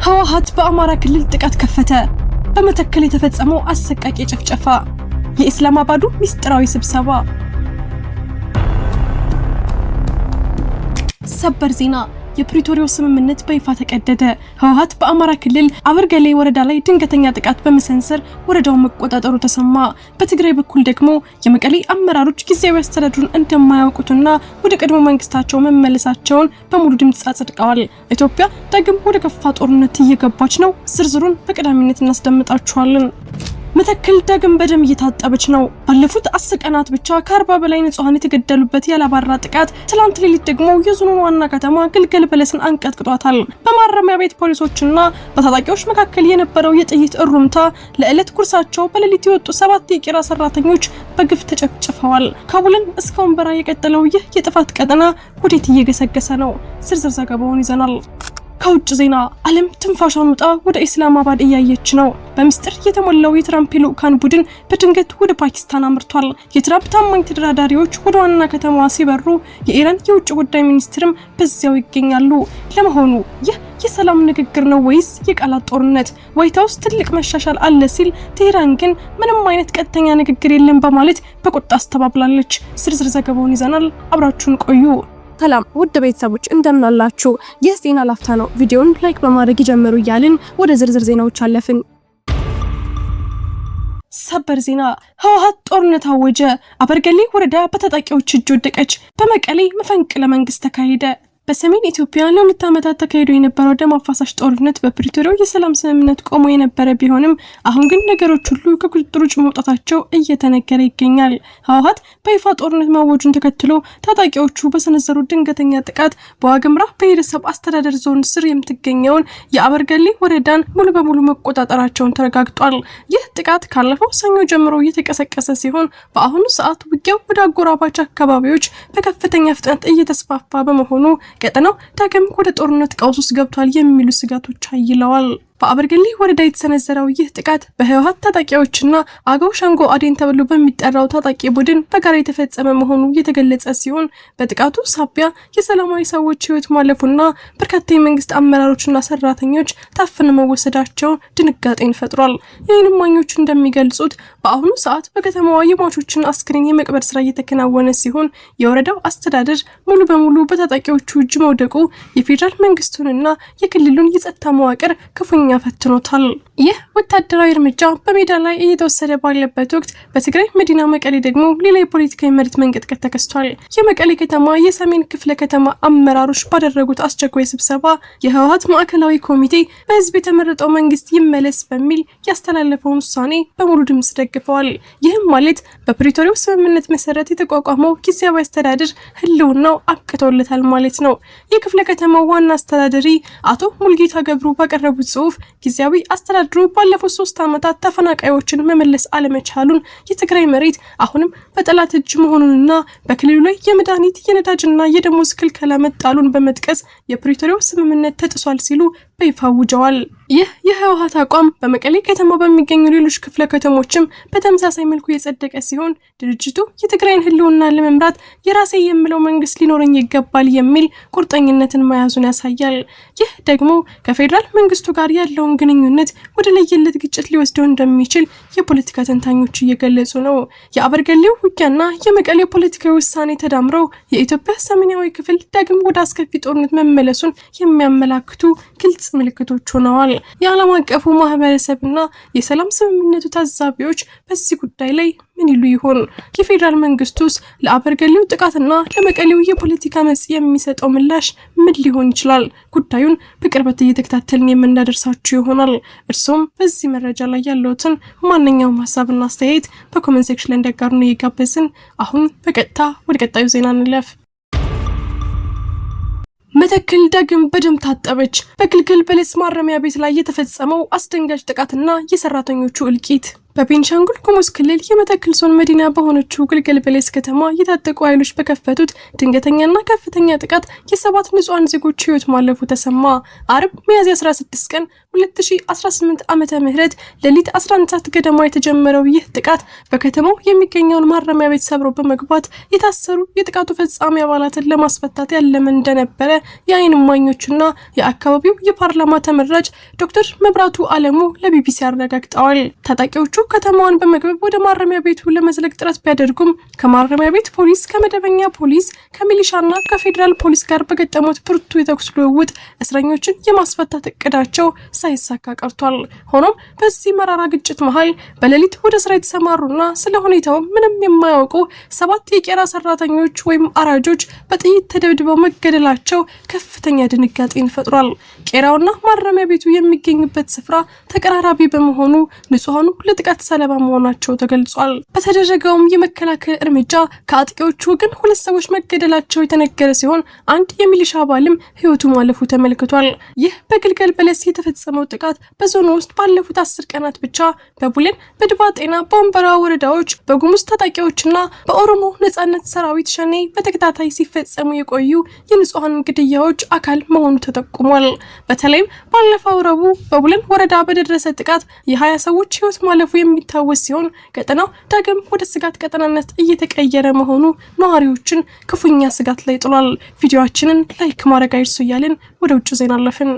ህወሓት በአማራ ክልል ጥቃት ከፈተ። በመተከል የተፈጸመው አሰቃቂ ጭፍጨፋ፣ የኢስላማባዱ ሚስጥራዊ ስብሰባ። ሰበር ዜና። የፕሪቶሪያው ስምምነት በይፋ ተቀደደ። ህወሓት በአማራ ክልል አበርገሌ ወረዳ ላይ ድንገተኛ ጥቃት በመሰንዘር ወረዳውን መቆጣጠሩ ተሰማ። በትግራይ በኩል ደግሞ የመቀሌ አመራሮች ጊዜያዊ አስተዳደሩን እንደማያውቁትና ወደ ቀድሞ መንግስታቸው መመለሳቸውን በሙሉ ድምጽ አጽድቀዋል። ኢትዮጵያ ዳግም ወደ ከፋ ጦርነት እየገባች ነው። ዝርዝሩን በቀዳሚነት እናስደምጣችኋለን። መተከል ዳግም በደም እየታጠበች ነው። ባለፉት 10 ቀናት ብቻ ከ40 በላይ ንጹሃን የተገደሉበት ያላባራ ጥቃት ትላንት ሌሊት ደግሞ የዞኑ ዋና ከተማ ግልገል በለስን አንቀጥቅጧታል። በማረሚያ ቤት ፖሊሶችና በታጣቂዎች መካከል የነበረው የጥይት እሩምታ ለዕለት ጉርሳቸው በሌሊት የወጡ 7 የቄራ ሰራተኞች በግፍ ተጨፍጭፈዋል። ካቡልን እስከ ወንበራ የቀጠለው ይህ የጥፋት ቀጠና ወዴት እየገሰገሰ ነው? ዝርዝር ዘገባውን ይዘናል። ከውጭ ዜና። ዓለም ትንፋሿን ውጣ ወደ ኢስላማባድ እያየች ነው። በሚስጥር የተሞላው የትራምፕ ልኡካን ቡድን በድንገት ወደ ፓኪስታን አምርቷል። የትራምፕ ታማኝ ተደራዳሪዎች ወደ ዋና ከተማዋ ሲበሩ የኢራን የውጭ ጉዳይ ሚኒስትርም በዚያው ይገኛሉ። ለመሆኑ ይህ የሰላም ንግግር ነው ወይስ የቃላት ጦርነት? ዋይት ሃውስ ትልቅ መሻሻል አለ ሲል፣ ቴህራን ግን ምንም አይነት ቀጥተኛ ንግግር የለም በማለት በቁጣ አስተባብላለች። ዝርዝር ዘገባውን ይዘናል። አብራችሁን ቆዩ። ሰላም ውድ ቤተሰቦች እንደምን አላችሁ? ይህ ዜና ላፍታ ነው። ቪዲዮውን ላይክ በማድረግ ይጀምሩ እያልን ወደ ዝርዝር ዜናዎች አለፍን። ሰበር ዜና። ህወሓት ጦርነት አወጀ። አበርገሌ ወረዳ በታጣቂዎች እጅ ወደቀች። በመቀሌ መፈንቅለ መንግስት ተካሄደ። በሰሜን ኢትዮጵያ ለ2 ዓመታት ተካሂዶ የነበረው ደም አፋሳሽ ጦርነት በፕሪቶሪያው የሰላም ስምምነት ቆሞ የነበረ ቢሆንም አሁን ግን ነገሮች ሁሉ ከቁጥጥር ውጭ መውጣታቸው እየተነገረ ይገኛል። ህወሓት በይፋ ጦርነት ማወጁን ተከትሎ ታጣቂዎቹ በሰነዘሩ ድንገተኛ ጥቃት በዋግምራ ብሔረሰብ አስተዳደር ዞን ስር የምትገኘውን የአበርገሌ ወረዳን ሙሉ በሙሉ መቆጣጠራቸውን ተረጋግጧል። ይህ ጥቃት ካለፈው ሰኞ ጀምሮ እየተቀሰቀሰ ሲሆን በአሁኑ ሰዓት ውጊያው ወደ አጎራባች አካባቢዎች በከፍተኛ ፍጥነት እየተስፋፋ በመሆኑ ቀጠናው ዳግም ወደ ጦርነት ቀውስ ውስጥ ገብቷል የሚሉ ስጋቶች አይለዋል። በአበርገሌ ወረዳ የተሰነዘረው ይህ ጥቃት በህወሓት ታጣቂዎችና አገው ሸንጎ አዴን ተብሎ በሚጠራው ታጣቂ ቡድን በጋራ የተፈጸመ መሆኑ የተገለጸ ሲሆን በጥቃቱ ሳቢያ የሰላማዊ ሰዎች ህይወት ማለፉና በርካታ የመንግስት አመራሮችና ሰራተኞች ታፍነው መወሰዳቸው ድንጋጤን ፈጥሯል። የዓይን እማኞች እንደሚገልጹት በአሁኑ ሰዓት በከተማዋ የሟቾችን አስክሬን የመቅበር ስራ እየተከናወነ ሲሆን የወረዳው አስተዳደር ሙሉ በሙሉ በታጣቂዎቹ እጅ መውደቁ የፌዴራል መንግስቱንና የክልሉን የጸጥታ መዋቅር ክፉኛ ፈትኖታል። ይህ ወታደራዊ እርምጃ በሜዳ ላይ እየተወሰደ ባለበት ወቅት በትግራይ መዲና መቀሌ ደግሞ ሌላ የፖለቲካዊ መሬት መንቀጥቀጥ ተከስቷል። የመቀሌ ከተማ የሰሜን ክፍለ ከተማ አመራሮች ባደረጉት አስቸኳይ ስብሰባ የህወሓት ማዕከላዊ ኮሚቴ በህዝብ የተመረጠው መንግስት ይመለስ በሚል ያስተላለፈውን ውሳኔ በሙሉ ድምጽ ደግፈዋል። ይህም ማለት በፕሪቶሪያው ስምምነት መሰረት የተቋቋመው ጊዜያዊ አስተዳደር ህልውናው አብቅቶለታል ማለት ነው። የክፍለ ከተማው ዋና አስተዳዳሪ አቶ ሙልጌታ ገብሩ ባቀረቡት ጽሁፍ ጊዜያዊ አስተዳደሩ ባለፉት 3 ዓመታት ተፈናቃዮችን መመለስ አለመቻሉን፣ የትግራይ መሬት አሁንም በጠላት እጅ መሆኑንና በክልሉ ላይ የመድኃኒት የነዳጅና የደሞዝ ክልከላ መጣሉን በመጥቀስ የፕሪቶሪያው ስምምነት ተጥሷል ሲሉ በይፋ አውጀዋል። ይህ የህወሓት አቋም በመቀሌ ከተማ በሚገኙ ሌሎች ክፍለ ከተሞችም በተመሳሳይ መልኩ የጸደቀ ሲሆን ድርጅቱ የትግራይን ህልውና ለመምራት የራሴ የሚለው መንግስት ሊኖረኝ ይገባል የሚል ቁርጠኝነትን መያዙን ያሳያል። ይህ ደግሞ ከፌዴራል መንግስቱ ጋር ያለውን ግንኙነት ወደ ለየለት ግጭት ሊወስደው እንደሚችል የፖለቲካ ተንታኞች እየገለጹ ነው። የአበርገሌው ውጊያና የመቀሌው ፖለቲካዊ ውሳኔ ተዳምረው የኢትዮጵያ ሰሜናዊ ክፍል ዳግም ወደ አስከፊ ጦርነት መመለሱን የሚያመላክቱ ግልጽ ምልክቶች ሆነዋል። የዓለም አቀፉ ማህበረሰብና የሰላም ስምምነቱ ታዛቢዎች በዚህ ጉዳይ ላይ ምን ይሉ ይሆን? የፌዴራል መንግስቱስ ለአበርገሌው ጥቃትና ለመቀሌው የፖለቲካ መጽ የሚሰጠው ምላሽ ምን ሊሆን ይችላል? ጉዳዩን በቅርበት እየተከታተልን የምናደርሳችሁ ይሆናል። እርሶም በዚህ መረጃ ላይ ያለውትን ማንኛውም ሀሳብና አስተያየት በኮሜንት ሴክሽን ላይ እንዲያጋሩን እየጋበዝን አሁን በቀጥታ ወደ ቀጣዩ ዜና እንለፍ። መተከል ዳግም በደም ታጠበች። በግልገል በለስ ማረሚያ ቤት ላይ የተፈጸመው አስደንጋጭ ጥቃትና የሰራተኞቹ እልቂት። በቤንሻንጉል ጉሙዝ ክልል የመተከል ዞን መዲና በሆነችው ግልገል በለስ ከተማ የታጠቁ ኃይሎች በከፈቱት ድንገተኛና ከፍተኛ ጥቃት የ7 ንጹሃን ዜጎች ህይወት ማለፉ ተሰማ። አርብ ሚያዝያ 16 ቀን 2018 ዓመተ ምህረት ሌሊት 11 ሰዓት ገደማ የተጀመረው ይህ ጥቃት በከተማው የሚገኘውን ማረሚያ ቤት ሰብሮ በመግባት የታሰሩ የጥቃቱ ፈጻሚ አባላትን ለማስፈታት ያለመ እንደነበረ የዓይን እማኞችና የአካባቢው የፓርላማ ተመራጭ ዶክተር መብራቱ አለሙ ለቢቢሲ አረጋግጠዋል። ታጣቂዎቹ ከተማዋን በመግበብ ወደ ማረሚያ ቤቱ ለመዝለቅ ጥረት ቢያደርጉም ከማረሚያ ቤት ፖሊስ፣ ከመደበኛ ፖሊስ፣ ከሚሊሻና ከፌዴራል ፖሊስ ጋር በገጠሙት ብርቱ የተኩስ ልውውጥ እስረኞችን የማስፈታት እቅዳቸው ሳይሳካ ቀርቷል። ሆኖም በዚህ መራራ ግጭት መሃል በሌሊት ወደ ስራ የተሰማሩና ስለ ሁኔታው ምንም የማያውቁ 7 የቄራ ሰራተኞች ወይም አራጆች በጥይት ተደብድበው መገደላቸው ከፍተኛ ድንጋጤን ፈጥሯል። ቄራውና ማረሚያ ቤቱ የሚገኙበት ስፍራ ተቀራራቢ በመሆኑ ንጹሃኑ ለጥቃት ሰለባ መሆናቸው ተገልጿል። በተደረገውም የመከላከል እርምጃ ከአጥቂዎቹ ግን 2 ሰዎች መገደላቸው የተነገረ ሲሆን አንድ የሚሊሻ አባልም ህይወቱ ማለፉ ተመልክቷል። ይህ በግልገል በለስ የተፈጸመው ጥቃት በዞኑ ውስጥ ባለፉት 10 ቀናት ብቻ በቡለን፣ በድባጤና በወንበራ ወረዳዎች በጉሙዝ ታጣቂዎችና በኦሮሞ ነጻነት ሰራዊት ሸኔ በተከታታይ ሲፈጸሙ የቆዩ የንጹሃን ግድያዎች አካል መሆኑ ተጠቁሟል። በተለይም ባለፈው ረቡዕ በቡለን ወረዳ በደረሰ ጥቃት የ20 ሰዎች ህይወት ማለፉ የሚታወስ ሲሆን ቀጠናው ዳግም ወደ ስጋት ቀጠናነት እየተቀየረ መሆኑ ነዋሪዎችን ክፉኛ ስጋት ላይ ጥሏል። ቪዲዮአችንን ላይክ ማድረግ አይርሱ እያልን ወደ ውጭ ዜና አለፍን።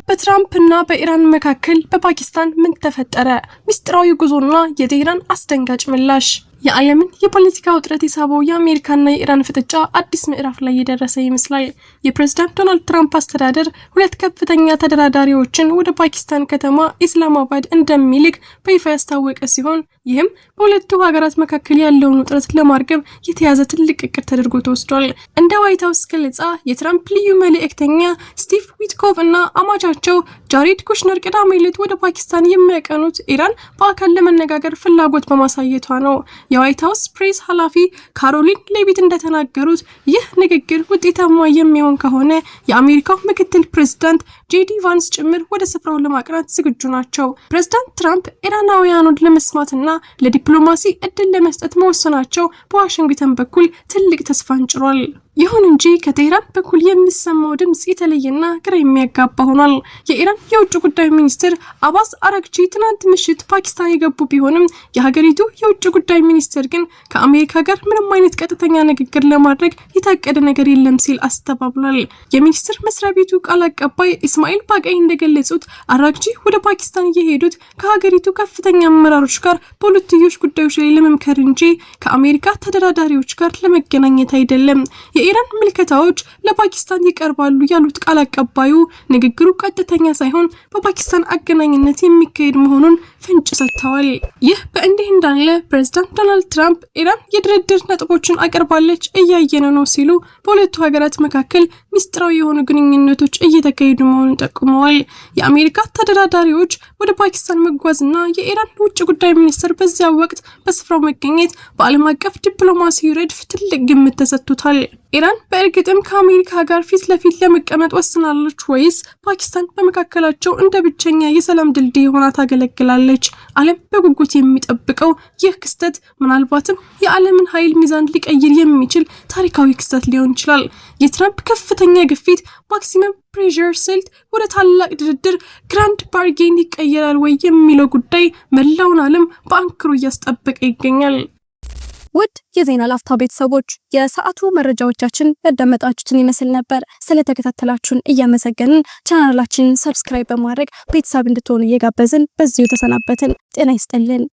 በትራምፕና በኢራን መካከል በፓኪስታን ምን ተፈጠረ? ሚስጥራዊ ጉዞና የቴህራን አስደንጋጭ ምላሽ። የዓለምን የፖለቲካ ውጥረት የሳበው የአሜሪካና የኢራን ፍጥጫ አዲስ ምዕራፍ ላይ የደረሰ ይመስላል። የፕሬዝዳንት ዶናልድ ትራምፕ አስተዳደር 2 ከፍተኛ ተደራዳሪዎችን ወደ ፓኪስታን ከተማ ኢስላማባድ እንደሚልክ በይፋ ያስታወቀ ሲሆን ይህም በሁለቱ ሀገራት መካከል ያለውን ውጥረት ለማርገብ የተያዘ ትልቅ እቅድ ተደርጎ ተወስዷል። እንደ ዋይት ሀውስ ገለጻ የትራምፕ ልዩ መልእክተኛ ስቲቭ ዊትኮቭ እና አማቻቸው ጃሬድ ኩሽነር ቅዳሜ ዕለት ወደ ፓኪስታን የሚያቀኑት ኢራን በአካል ለመነጋገር ፍላጎት በማሳየቷ ነው። የዋይት ሀውስ ፕሬስ ኃላፊ ካሮሊን ሌቪት እንደተናገሩት ይህ ንግግር ውጤታማ የሚሆን ከሆነ የአሜሪካው ምክትል ፕሬዝዳንት ጄዲ ቫንስ ጭምር ወደ ስፍራው ለማቅናት ዝግጁ ናቸው። ፕሬዝዳንት ትራምፕ ኢራናውያኑን ለመስማትና ለዲፕሎማሲ እድል ለመስጠት መወሰናቸው በዋሽንግተን በኩል ትልቅ ተስፋን ጭሯል። ይሁን እንጂ ከቴህራን በኩል የሚሰማው ድምጽ የተለየና ግራ የሚያጋባ ሆኗል። የኢራን የውጭ ጉዳይ ሚኒስትር አባስ አራግቺ ትናንት ምሽት ፓኪስታን የገቡ ቢሆንም የሀገሪቱ የውጭ ጉዳይ ሚኒስትር ግን ከአሜሪካ ጋር ምንም አይነት ቀጥተኛ ንግግር ለማድረግ የታቀደ ነገር የለም ሲል አስተባብሏል። የሚኒስትር መስሪያ ቤቱ ቃል አቀባይ ኢስማኤል ባቃይ እንደገለጹት አራግቺ ወደ ፓኪስታን የሄዱት ከሀገሪቱ ከፍተኛ አመራሮች ጋር በሁለትዮሽ ጉዳዮች ላይ ለመምከር እንጂ ከአሜሪካ ተደራዳሪዎች ጋር ለመገናኘት አይደለም። የኢራን ምልከታዎች ለፓኪስታን ይቀርባሉ ያሉት ቃል አቀባዩ ንግግሩ ቀጥተኛ ሳይሆን በፓኪስታን አገናኝነት የሚካሄድ መሆኑን ፍንጭ ሰጥተዋል። ይህ በእንዲህ እንዳለ ፕሬዝዳንት ዶናልድ ትራምፕ ኢራን የድርድር ነጥቦችን አቀርባለች እያየነ ነው ሲሉ በሁለቱ ሀገራት መካከል ሚስጥራዊ የሆኑ ግንኙነቶች እየተካሄዱ መሆኑን ጠቁመዋል። የአሜሪካ ተደራዳሪዎች ወደ ፓኪስታን መጓዝና የኢራን ውጭ ጉዳይ ሚኒስትር በዚያ ወቅት በስፍራው መገኘት በዓለም አቀፍ ዲፕሎማሲ ረድፍ ትልቅ ግምት ተሰጥቶታል። ኢራን በእርግጥም ከአሜሪካ ጋር ፊት ለፊት ለመቀመጥ ወስናለች ወይስ ፓኪስታን በመካከላቸው እንደ ብቸኛ የሰላም ድልድይ ሆና ታገለግላለች? ዓለም በጉጉት የሚጠብቀው ይህ ክስተት ምናልባትም የዓለምን ኃይል ሚዛን ሊቀይር የሚችል ታሪካዊ ክስተት ሊሆን ይችላል። የትራምፕ ከፍተኛ ግፊት ማክሲመም ፕሬሸር ስልት ወደ ታላቅ ድርድር ግራንድ ባርጌን ይቀየራል ወይ የሚለው ጉዳይ መላውን ዓለም በአንክሮ እያስጠበቀ ይገኛል። ውድ የዜና ላፍታ ቤተሰቦች የሰዓቱ መረጃዎቻችን ያዳመጣችሁትን ይመስል ነበር። ስለተከታተላችሁን እያመሰገንን ቻናላችንን ሰብስክራይብ በማድረግ ቤተሰብ እንድትሆኑ እየጋበዝን በዚሁ ተሰናበትን። ጤና ይስጥልን።